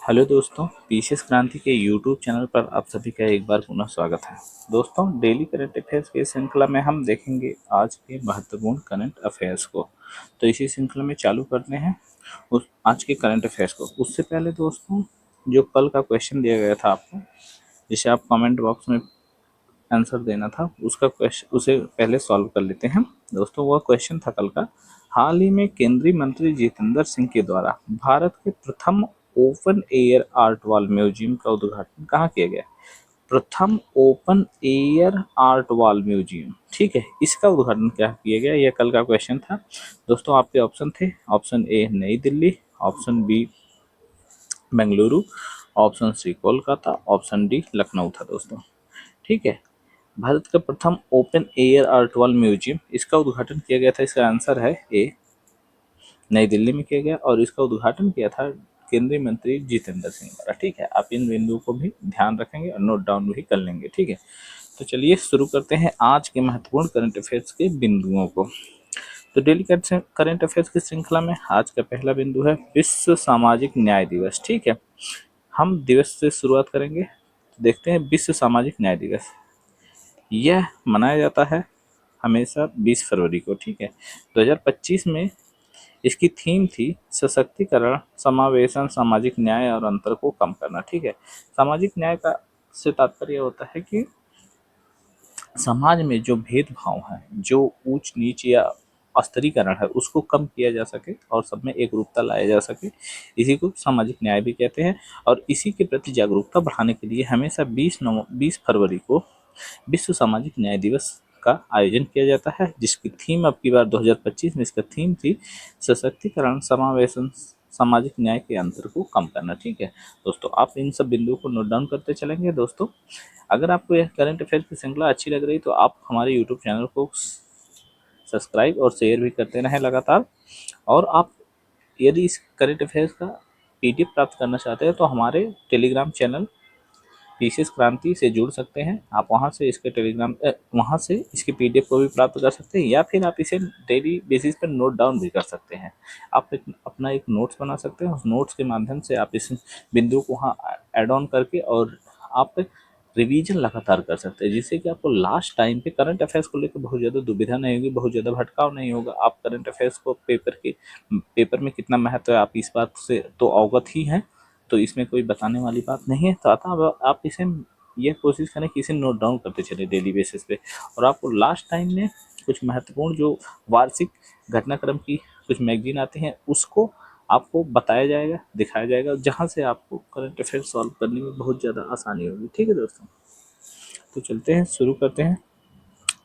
Hello दोस्तों, PCS क्रांति के यूट्यूब चैनल पर आप सभी का एक बार पुनः स्वागत है। दोस्तों, डेली करंट अफेयर्स की श्रृंखला में हम देखेंगे आज के महत्वपूर्ण करंट अफेयर्स को। तो इसी श्रृंखला में चालू करते हैं उस आज के करंट अफेयर्स को। उससे पहले दोस्तों, जो कल का क्वेश्चन दिया गया था आपको, जिसे आप कमेंट बॉक्स में आंसर देना था, उसका क्वेश्चन उसे पहले सॉल्व कर लेते हैं। दोस्तों, वह क्वेश्चन था कल का, हाल ही में केंद्रीय मंत्री जितेंद्र सिंह के द्वारा भारत के प्रथम open air art wall museum का उद्घाटन कहाँ किया गया? प्रथम open air art wall museum, ठीक है, इसका उद्घाटन क्या किया गया? यह कल का क्वेश्चन था। दोस्तों, आपके ऑप्शन थे, option A Nai Delhi, option B Bengaluru, option C Kolkata, option D Lucknow था दोस्तों। ठीक है, भारत का प्रथम open air art wall museum, इसका उद्घाटन किया गया था। इसका आंसर है ए, नई दिल्ली में किया गया, और इसका उद्घाटन किया था केंद्रीय मंत्री जितेंद्र सिंह द्वारा। ठीक है, आप इन बिंदुओं को भी ध्यान रखेंगे और नोट डाउन भी कर लेंगे। ठीक है, तो चलिए शुरू करते हैं आज के महत्वपूर्ण करंट अफेयर्स के बिंदुओं को। तो डेली करंट अफेयर्स की श्रृंखला में आज का पहला बिंदु है विश्व सामाजिक न्याय दिवस। ठीक है, हम दिवस से शुरुआत करेंगे। देखते हैं, विश्व सामाजिक न्याय दिवस यह मनाया जाता है हमेशा 20 फरवरी को। ठीक है, 2025 में इसकी थीम थी सशक्तिकरण, समावेशन, सामाजिक न्याय और अंतर को कम करना। ठीक है, सामाजिक न्याय का से तात्पर्य होता है कि समाज में जो भेदभाव है, जो ऊंच नीच या अस्तरीकरण है, उसको कम किया जा सके और सब में एक रूपता लाया जा सके। इसी को सामाजिक न्याय भी कहते हैं। और इसी के प्रति जागरूकता बढ़ाने के लिए हमेशा 20 फरवरी को विश्व सामाजिक न्याय दिवस का आयोजन किया जाता है, जिसकी थीम अब की बार 2025 में इसका थीम थी सशक्तिकरण, समावेशन, सामाजिक न्याय के अंतर को कम करना। ठीक है दोस्तों, आप इन सब बिंदुओं को नोट डाउन करते चलेंगे। दोस्तों, अगर आपको यह करंट अफेयर की श्रृंखला अच्छी लग रही तो आप हमारे यूट्यूब चैनल को सब्सक्राइब और शेयर भी करते रहें लगातार। और आप यदि इस करंट अफेयर्स का पीडीएफ प्राप्त करना चाहते हैं तो हमारे टेलीग्राम चैनल पीसीएस क्रांति से जुड़ सकते हैं। आप वहां से इसके पीडीएफ को भी प्राप्त कर सकते हैं, या फिर आप इसे डेली बेसिस पर नोट डाउन भी कर सकते हैं। आप अपना एक नोट्स बना सकते हैं, उस नोट्स के माध्यम से आप इस बिंदु को वहाँ ऐड ऑन करके और आप रिवीजन लगातार कर सकते हैं, जिससे कि आपको लास्ट टाइम पे करंट अफेयर्स को लेकर बहुत ज़्यादा दुविधा नहीं होगी, बहुत ज़्यादा भटकाव नहीं होगा। आप करंट अफेयर्स को पेपर में कितना महत्व है, आप इस बात से तो अवगत ही हैं, तो इसमें कोई बताने वाली बात नहीं है। तो अतः आप इसे यह कोशिश करें कि इसे नोट डाउन करते चले डेली बेसिस पे, और आपको लास्ट टाइम में कुछ महत्वपूर्ण जो वार्षिक घटनाक्रम की कुछ मैगजीन आती हैं, उसको आपको बताया जाएगा, दिखाया जाएगा, जहाँ से आपको करंट अफेयर सॉल्व करने में बहुत ज़्यादा आसानी होगी। ठीक है दोस्तों, तो चलते हैं, शुरू करते हैं।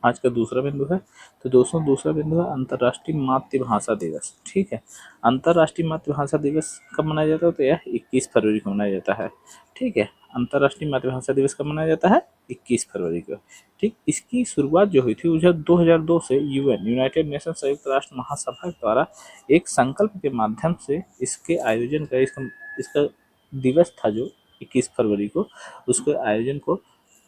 आज का दूसरा बिंदु है, तो दोस्तों दूसरा बिंदु है अंतर्राष्ट्रीय मातृभाषा दिवस। ठीक है, अंतर्राष्ट्रीय मातृभाषा दिवस कब मनाया जाता है? तो यह 21 फरवरी को मनाया जाता है। ठीक है, अंतर्राष्ट्रीय मातृभाषा दिवस कब मनाया जाता है? 21 फरवरी को। ठीक, इसकी शुरुआत जो हुई थी वो 2002 से यूनाइटेड नेशन संयुक्त राष्ट्र महासभा द्वारा एक संकल्प के माध्यम से इसके आयोजन का इसका दिवस था जो 21 फरवरी को, उसके आयोजन को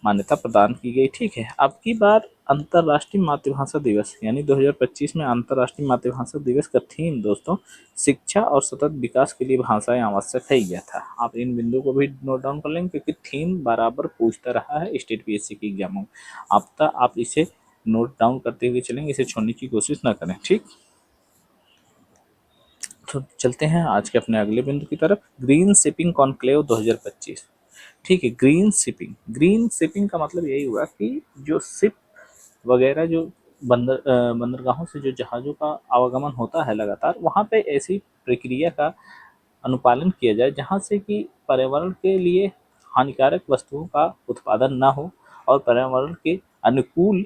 मान्यता प्रदान की गई। ठीक है, अब की बार अंतर्राष्ट्रीय मातृभाषा दिवस यानी 2025 में अंतर्राष्ट्रीय मातृभाषा दिवस का थीम दोस्तों शिक्षा और सतत विकास के लिए भाषाएं आवश्यक है, यह था। आप इन बिंदुओं को भी नोट डाउन कर लेंगे, क्योंकि थीम बराबर पूछता रहा है स्टेट पीएससी की एग्जामों में। आप इसे नोट डाउन करते हुए चलेंगे, इसे छोड़ने की कोशिश न करें। ठीक, तो चलते हैं आज के अपने अगले बिंदु की तरफ, ग्रीन शिपिंग कॉन्क्लेव 2025। ठीक है, ग्रीन शिपिंग का मतलब यही हुआ कि जो शिप वगैरह जो बंदरगाहों से जो जहाज़ों का आवागमन होता है लगातार, वहाँ पे ऐसी प्रक्रिया का अनुपालन किया जाए जहाँ से कि पर्यावरण के लिए हानिकारक वस्तुओं का उत्पादन ना हो और पर्यावरण के अनुकूल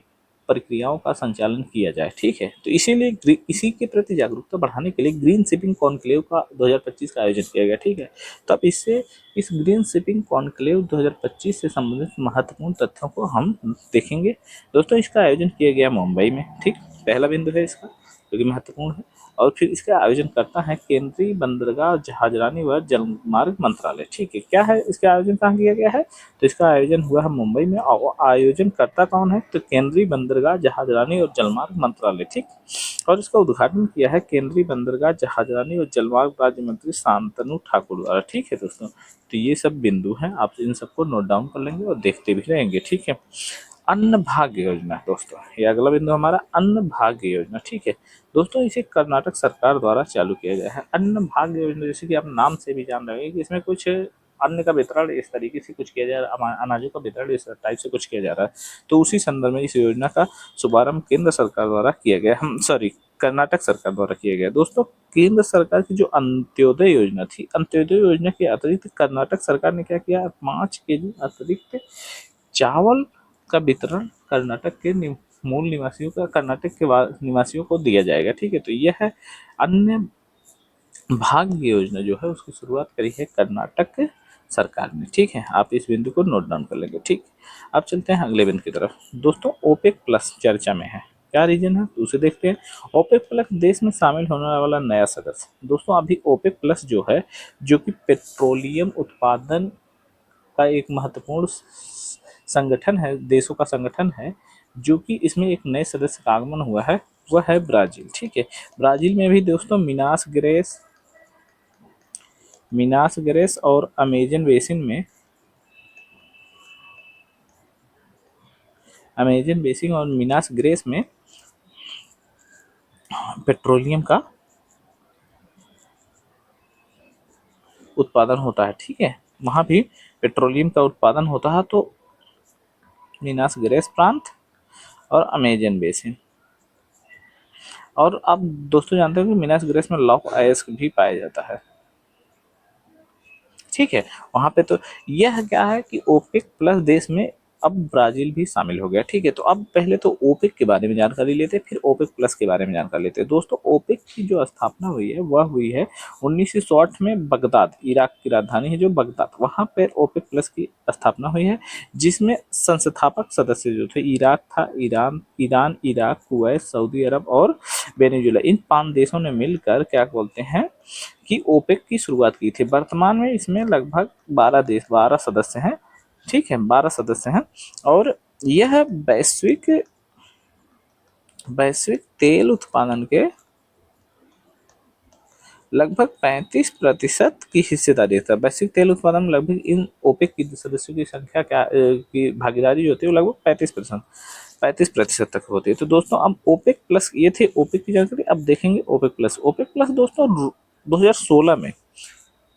प्रक्रियाओं का संचालन किया जाए। ठीक है, तो इसीलिए इसी के प्रति जागरूकता बढ़ाने के लिए ग्रीन शिपिंग कॉन्क्लेव का 2025 का आयोजन किया गया। ठीक है, तो अब इस ग्रीन शिपिंग कॉन्क्लेव 2025 से संबंधित महत्वपूर्ण तथ्यों को हम देखेंगे। दोस्तों, इसका आयोजन किया गया मुंबई में। ठीक, पहला बिंदु है इसका जो कि महत्वपूर्ण है। और फिर इसका आयोजन करता है केंद्रीय बंदरगाह जहाजरानी व जलमार्ग मंत्रालय। ठीक है, क्या है इसका आयोजन कहाँ किया गया है? तो इसका आयोजन हुआ है मुंबई में। और आयोजन करता कौन है? तो केंद्रीय बंदरगाह जहाजरानी और जलमार्ग मंत्रालय। ठीक, और इसका उद्घाटन किया है केंद्रीय बंदरगाह जहाजरानी और जलमार्ग राज्य मंत्री शांतनु ठाकुर द्वारा। ठीक है दोस्तों, तो ये सब बिंदु हैं, आप इन सबको नोट डाउन कर लेंगे और देखते भी रहेंगे। ठीक है, अन्न भाग्य योजना दोस्तों, ये अगला बिंदु हमारा अन्न भाग्य योजना। ठीक है दोस्तों, इसे कर्नाटक सरकार द्वारा चालू किया गया है। अन्न भाग्य योजना, जैसे कि आप नाम से भी जान रहे हैं कि इसमें कुछ अन्न का वितरण इस तरीके से कुछ किया जा रहा है, अनाजों का वितरण इस टाइप से कुछ किया जा रहा है। तो उसी संदर्भ में इस योजना का शुभारंभ केंद्र सरकार द्वारा किया गया, हम सॉरी कर्नाटक सरकार द्वारा किया गया। दोस्तों, केंद्र सरकार की जो अंत्योदय योजना थी, अंत्योदय योजना के अतिरिक्त कर्नाटक सरकार ने क्या किया? 5 केजी अतिरिक्त चावल का वितरण कर्नाटक के मूल निवासियों का, कर्नाटक के निवासियों को दिया जाएगा। ठीक है, तो यह है अन्य भाग्य योजना जो है उसकी शुरुआत करी है कर्नाटक सरकार ने। ठीक है, आप इस बिंदु को नोट डाउन कर लेंगे। ठीक, अब चलते हैं अगले बिंदु की तरफ। दोस्तों, ओपेक प्लस चर्चा में है, क्या रीजन है तो उसे देखते हैं। ओपेक प्लस देश में शामिल होने वाला नया सदस्य। दोस्तों, अभी ओपेक प्लस जो है, जो कि पेट्रोलियम उत्पादन का एक महत्वपूर्ण संगठन है, देशों का संगठन है, जो कि इसमें एक नए सदस्य का आगमन हुआ है, वह है ब्राजील। ठीक है, ब्राजील में भी दोस्तों मिनास ग्रेस और अमेजन बेसिन और मिनास ग्रेस में पेट्रोलियम का उत्पादन होता है। ठीक है, वहां भी पेट्रोलियम का उत्पादन होता है। तो मिनास ग्रेस प्रांत और अमेजन बेसिन, और आप दोस्तों जानते हो कि मिनास ग्रेस में लॉक अयस्क भी पाया जाता है। ठीक है, वहां पे तो यह क्या है कि ओपेक प्लस देश में अब ब्राजील भी शामिल हो गया। ठीक है, तो अब पहले तो ओपेक के बारे में जानकारी लेते हैं, फिर ओपेक प्लस के बारे में जानकारी लेते हैं। दोस्तों, ओपेक की जो स्थापना हुई है वह हुई है 1960 में बगदाद, इराक की राजधानी है जो बगदाद, वहां पर ओपेक प्लस की स्थापना हुई है, जिसमें संस्थापक सदस्य जो थे इराक था, ईरान, इराक, कुवैत, सऊदी अरब और वेनेजुएला, इन 5 देशों ने मिलकर क्या बोलते हैं कि ओपेक की शुरुआत की थी। वर्तमान में इसमें लगभग 12 सदस्य हैं। ठीक है, 12 सदस्य हैं, और यह वैश्विक तेल उत्पादन के लगभग 35% की हिस्सेदारी था। वैश्विक तेल उत्पादन में लगभग इन ओपेक की सदस्यों की संख्या की भागीदारी जो होती है वो लगभग 35% तक होती है। तो दोस्तों, अब ओपेक प्लस ये थे ओपेक की जानकारी। अब देखेंगे ओपेक प्लस। ओपेक प्लस दोस्तों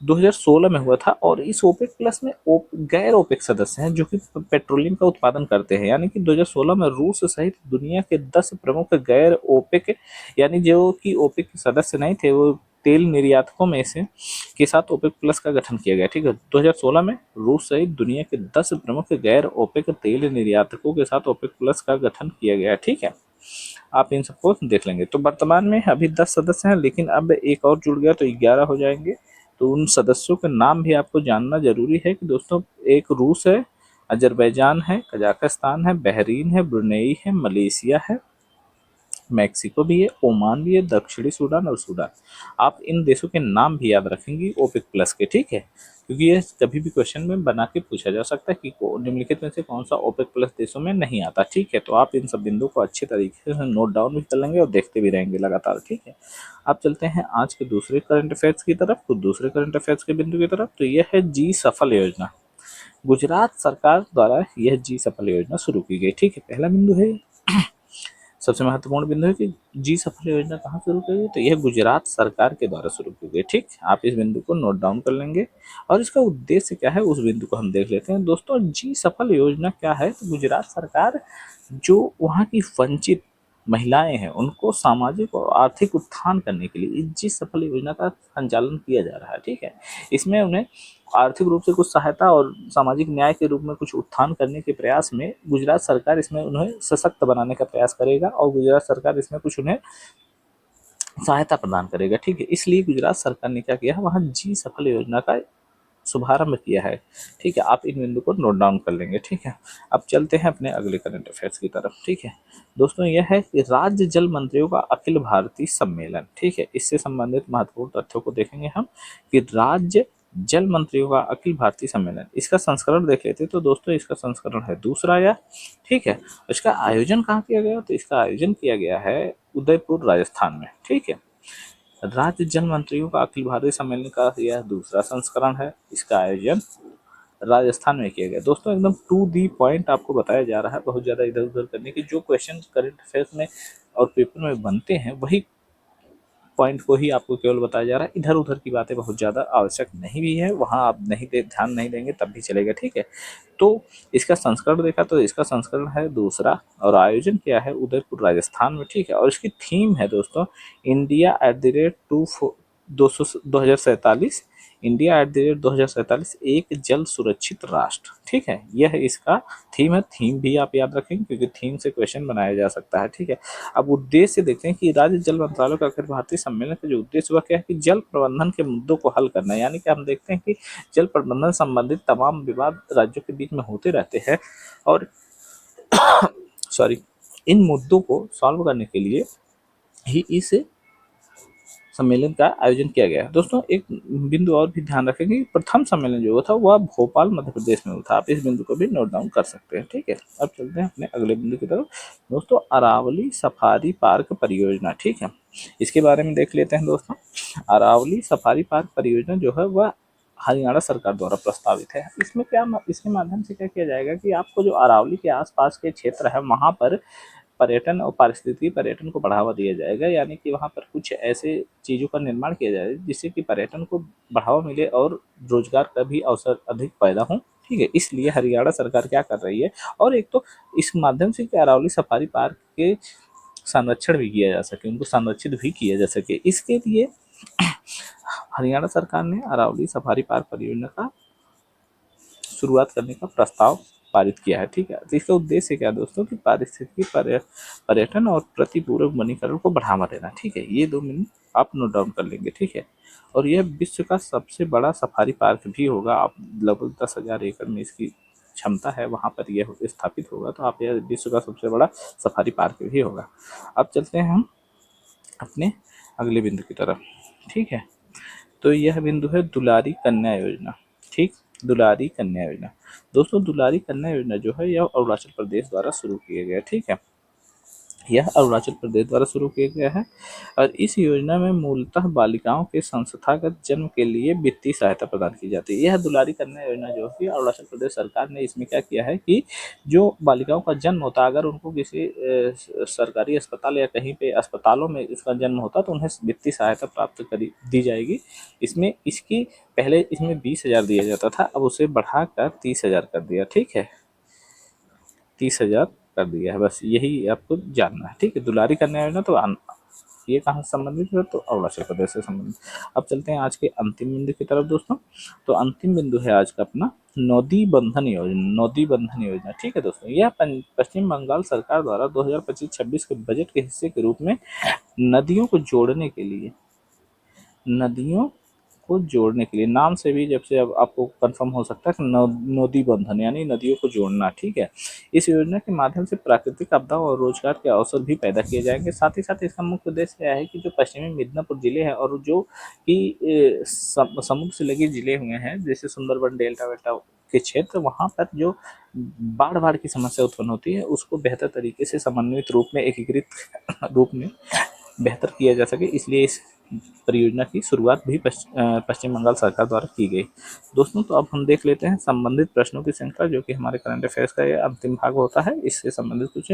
2016 में हुआ था, और इस ओपेक प्लस में गैर ओपेक सदस्य हैं जो कि पेट्रोलियम का उत्पादन करते हैं। यानी कि 2016 में रूस सहित दुनिया के 10 प्रमुख गैर ओपेक, यानी जो कि ओपेक के सदस्य नहीं थे, वो तेल निर्यातकों में से के साथ ओपेक प्लस का गठन किया गया। ठीक है, 2016 में रूस सहित दुनिया के 10 प्रमुख गैर ओपेक तेल निर्यातकों के साथ ओपेक प्लस का गठन किया गया। ठीक है, आप इन सबको देख लेंगे। तो वर्तमान में अभी 10 सदस्य हैं, लेकिन अब एक और जुड़ गया तो 11 हो जाएंगे। तो उन सदस्यों के नाम भी आपको जानना जरूरी है कि दोस्तों, एक रूस है, अजरबैजान है, कजाकिस्तान है, बहरीन है, ब्रुनेई है, मलेशिया है, मैक्सिको भी है, ओमान भी है, दक्षिणी सूडान और सूडान। आप इन देशों के नाम भी याद रखेंगे ओपेक प्लस के। ठीक है, क्योंकि ये कभी भी क्वेश्चन में बना के पूछा जा सकता है कि निम्नलिखित में से कौन सा ओपेक प्लस देशों में नहीं आता। ठीक है, तो आप इन सब बिंदुओं को अच्छे तरीके से नोट डाउन भी कर लेंगे और देखते भी रहेंगे लगातार। ठीक है, आप चलते हैं आज के दूसरे करंट अफेयर्स की तरफ, तो दूसरे करंट अफेयर्स के बिंदु की तरफ। तो यह है जी सफल योजना। गुजरात सरकार द्वारा यह जी सफल योजना शुरू की गई। ठीक है, पहला बिंदु है, सबसे महत्वपूर्ण बिंदु है कि जी सफल योजना कहाँ शुरू की गई, तो यह गुजरात सरकार के द्वारा शुरू की गई। ठीक, आप इस बिंदु को नोट डाउन कर लेंगे, और इसका उद्देश्य क्या है उस बिंदु को हम देख लेते हैं। दोस्तों, जी सफल योजना क्या है, तो गुजरात सरकार जो वहाँ की वंचित महिलाएं हैं उनको सामाजिक और आर्थिक उत्थान करने के लिए इस जी सफल योजना का संचालन किया जा रहा है। ठीक है, इसमें उन्हें आर्थिक रूप से कुछ सहायता और सामाजिक न्याय के रूप में कुछ उत्थान करने के प्रयास में गुजरात सरकार इसमें उन्हें सशक्त बनाने का प्रयास करेगा, और गुजरात सरकार इसमें कुछ उन्हें सहायता प्रदान करेगा। ठीक है, इसलिए गुजरात सरकार ने क्या किया है, वहाँ जी सफल योजना का शुभारंभ किया है। ठीक है, आप इन बिंदु को नोट डाउन कर लेंगे। ठीक है, अब चलते हैं अपने अगले करंट अफेयर्स की तरफ। ठीक है दोस्तों, यह है कि राज्य जल मंत्रियों का अखिल भारतीय सम्मेलन। ठीक है, इससे संबंधित महत्वपूर्ण तथ्यों को देखेंगे हम कि राज्य जल मंत्रियों का अखिल भारतीय सम्मेलन, इसका संस्करण देख लेते हैं। तो दोस्तों इसका संस्करण है दूसरा या। ठीक है, इसका आयोजन कहाँ किया गया? तो इसका आयोजन किया गया है उदयपुर राजस्थान में। ठीक है, राज्य जल मंत्रियों का अखिल भारतीय सम्मेलन का यह दूसरा संस्करण है। इसका आयोजन राजस्थान में किया गया। दोस्तों एकदम टू दी पॉइंट आपको बताया जा रहा है, बहुत ज़्यादा इधर उधर करने की। जो क्वेश्चन करंट अफेयर्स में और पेपर में बनते हैं वही पॉइंट को ही आपको केवल बताया जा रहा है। इधर उधर की बातें बहुत ज़्यादा आवश्यक नहीं भी है, वहाँ आप ध्यान नहीं देंगे तब भी चलेगा। ठीक है, तो इसका संस्करण देखा तो इसका संस्करण है दूसरा और आयोजन किया है उदयपुर राजस्थान में। ठीक है, और इसकी थीम है दोस्तों India at the rate 2047, India at the rate 2047 एक जल सुरक्षित राष्ट्र। ठीक है, यह इसका थीम है। थीम भी आप याद रखेंगे क्योंकि थीम से क्वेश्चन बनाया जा सकता है। ठीक है, अब उद्देश्य देखते हैं कि राज्य जल मंत्रालय का अखिल भारतीय सम्मेलन का जो उद्देश्य हुआ क्या है कि जल प्रबंधन के मुद्दों को हल करना। यानी कि हम देखते हैं कि जल प्रबंधन संबंधित तमाम विवाद राज्यों के बीच में होते रहते हैं और सॉरी, इन मुद्दों को सॉल्व करने के लिए ही इस सम्मेलन का आयोजन किया गया है। दोस्तों एक बिंदु और भी ध्यान रखेंगे कि प्रथम सम्मेलन जो था वह भोपाल मध्य प्रदेश में हुआ था। आप इस बिंदु को भी नोट डाउन कर सकते हैं। ठीक है, अब चलते हैं अपने अगले बिंदु की तरफ। दोस्तों अरावली सफारी पार्क परियोजना। ठीक है, इसके बारे में देख लेते हैं दोस्तों। अरावली सफारी पार्क परियोजना जो है वह हरियाणा सरकार द्वारा प्रस्तावित है। इसमें क्या, इसके माध्यम से क्या किया जाएगा कि आपको जो अरावली के आसपास के क्षेत्र है वहाँ पर पर्यटन और पारिस्थितिकी पर्यटन को बढ़ावा दिया जाएगा। यानी कि वहाँ पर कुछ ऐसे चीज़ों का निर्माण किया जाएगा जिससे कि पर्यटन को बढ़ावा मिले और रोजगार का भी अवसर अधिक पैदा हो। ठीक है, इसलिए हरियाणा सरकार क्या कर रही है, और एक तो इस माध्यम से कि अरावली सफारी पार्क के संरक्षण भी किया जा सके, उनको संरक्षित भी किया जा सके, इसके लिए हरियाणा सरकार ने अरावली सफारी पार्क परियोजना का शुरुआत करने का प्रस्ताव पारित किया है। ठीक है, तो इसका उद्देश्य क्या है दोस्तों कि पारिस्थितिकी पर्यटन और प्रतिपूरक वनीकरण को बढ़ावा देना। ठीक है, ये दो मीनिंग आप नोट डाउन कर लेंगे। ठीक है, और यह विश्व का सबसे बड़ा सफारी पार्क भी होगा। आप लगभग 10,000 एकड़ में इसकी क्षमता है, वहाँ पर यह स्थापित होगा। तो आप यह विश्व का सबसे बड़ा सफारी पार्क भी होगा। अब चलते हैं हम अपने अगले बिंदु की तरफ। ठीक है, तो यह बिंदु है दुलारी कन्या योजना। ठीक, दुलारी कन्या योजना। दोस्तों दुलारी कन्या योजना जो है यह अरुणाचल प्रदेश द्वारा शुरू किया गया। ठीक है, यह अरुणाचल प्रदेश द्वारा शुरू किया गया है और इस योजना में मूलतः बालिकाओं के संस्थागत जन्म के लिए वित्तीय सहायता प्रदान की जाती है। यह दुलारी कन्या योजना जो है अरुणाचल प्रदेश सरकार ने इसमें क्या किया है कि जो बालिकाओं का जन्म होता है, अगर उनको किसी सरकारी अस्पताल या कहीं पे अस्पतालों में इसका जन्म होता तो उन्हें वित्तीय सहायता प्राप्त करी दी जाएगी। इसमें इसकी पहले इसमें 20,000 दिया जाता था, अब उसे बढ़ाकर 30,000 कर दिया। ठीक है, 30,000 कर दिया है। बस यही आपको जानना है। ठीक है, दुलारी कन्या योजना तो ये कहाँ से संबंधित है? तो अरुणाचल प्रदेश से संबंधित। अब चलते हैं आज के अंतिम बिंदु की तरफ दोस्तों। तो अंतिम बिंदु है आज का अपना नदी बंधन योजना। नदी बंधन योजना, ठीक है दोस्तों, यह पश्चिम बंगाल सरकार द्वारा 2025-26 के बजट के हिस्से के रूप में नदियों को जोड़ने के लिए, नदियों को जोड़ने के लिए, नाम से भी जब से अब आपको कंफर्म हो सकता है कि नदी बंधन यानी नदियों को जोड़ना। ठीक है, इस योजना के माध्यम से प्राकृतिक आपदाओं और रोजगार के अवसर भी पैदा किए जाएंगे। साथ ही साथ इसका मुख्य उद्देश्य यह है कि जो पश्चिमी मिदनापुर जिले हैं और जो कि समुद्र से लगे जिले हुए हैं जैसे सुंदरबन डेल्टा वेल्टा के क्षेत्र, वहाँ पर जो बाढ़ की समस्या उत्पन्न होती है उसको बेहतर तरीके से समन्वित रूप में, एकीकृत रूप में बेहतर किया जा सके, इसलिए इस परियोजना की शुरुआत भी पश्चिम बंगाल सरकार द्वारा की गई। दोस्तों तो अब हम देख लेते हैं संबंधित प्रश्नों की श्रृंखला, जो कि हमारे करंट अफेयर्स का ये अंतिम भाग होता है। इससे संबंधित कुछ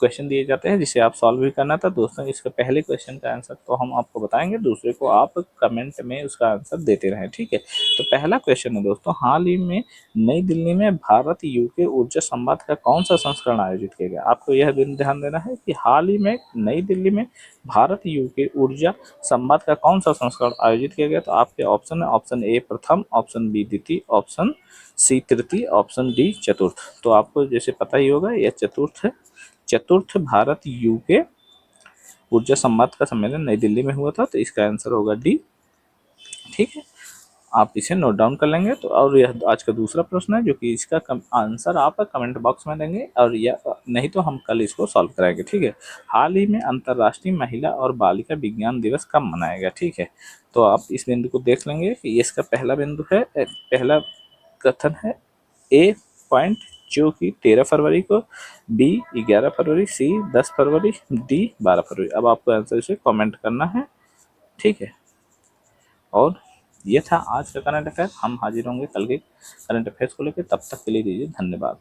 क्वेश्चन दिए जाते हैं जिसे आप सॉल्व भी करना था। दोस्तों इसके पहले क्वेश्चन का आंसर तो हम आपको बताएंगे, दूसरे को आप कमेंट में उसका आंसर देते रहें। ठीक है, तो पहला क्वेश्चन है दोस्तों, हाल ही में नई दिल्ली में भारत यूके ऊर्जा संवाद का कौन सा संस्करण आयोजित किया गया? आपको यह दिन ध्यान देना है कि हाल ही में नई दिल्ली में भारत यूके ऊर्जा संवाद का कौन सा संस्करण आयोजित किया गया? तो आपके ऑप्शन है, ऑप्शन ए प्रथम, ऑप्शन बी द्वितीय, ऑप्शन सी तृतीय, ऑप्शन डी चतुर्थ। तो आपको जैसे पता ही होगा यह चतुर्थ है। चतुर्थ भारत यूके ऊर्जा संवाद का सम्मेलन नई दिल्ली में हुआ था, तो इसका आंसर होगा डी। ठीक है, आप इसे नोट डाउन कर लेंगे। तो और यह आज का दूसरा प्रश्न है जो कि इसका आंसर आप कमेंट बॉक्स में देंगे, और या नहीं तो हम कल इसको सॉल्व कराएंगे, ठीक है। हाल ही में अंतर्राष्ट्रीय महिला और बालिका विज्ञान दिवस कब मनाया गया, ठीक है। तो आप इस बिंदु को देख लेंगे कि ये इसका पहला बिंदु है, पहला कथन है ए पॉइंट जो कि 13 फरवरी को, बी 11 फरवरी, सी 10 फरवरी, डी 12 फरवरी। अब आपको आंसर इसे कमेंट करना है, ठीक है। और ये था आज का करंट अफेयर। हम हाजिर होंगे कल के करंट अफेयर्स को लेकर, तब तक के लिए दीजिए धन्यवाद।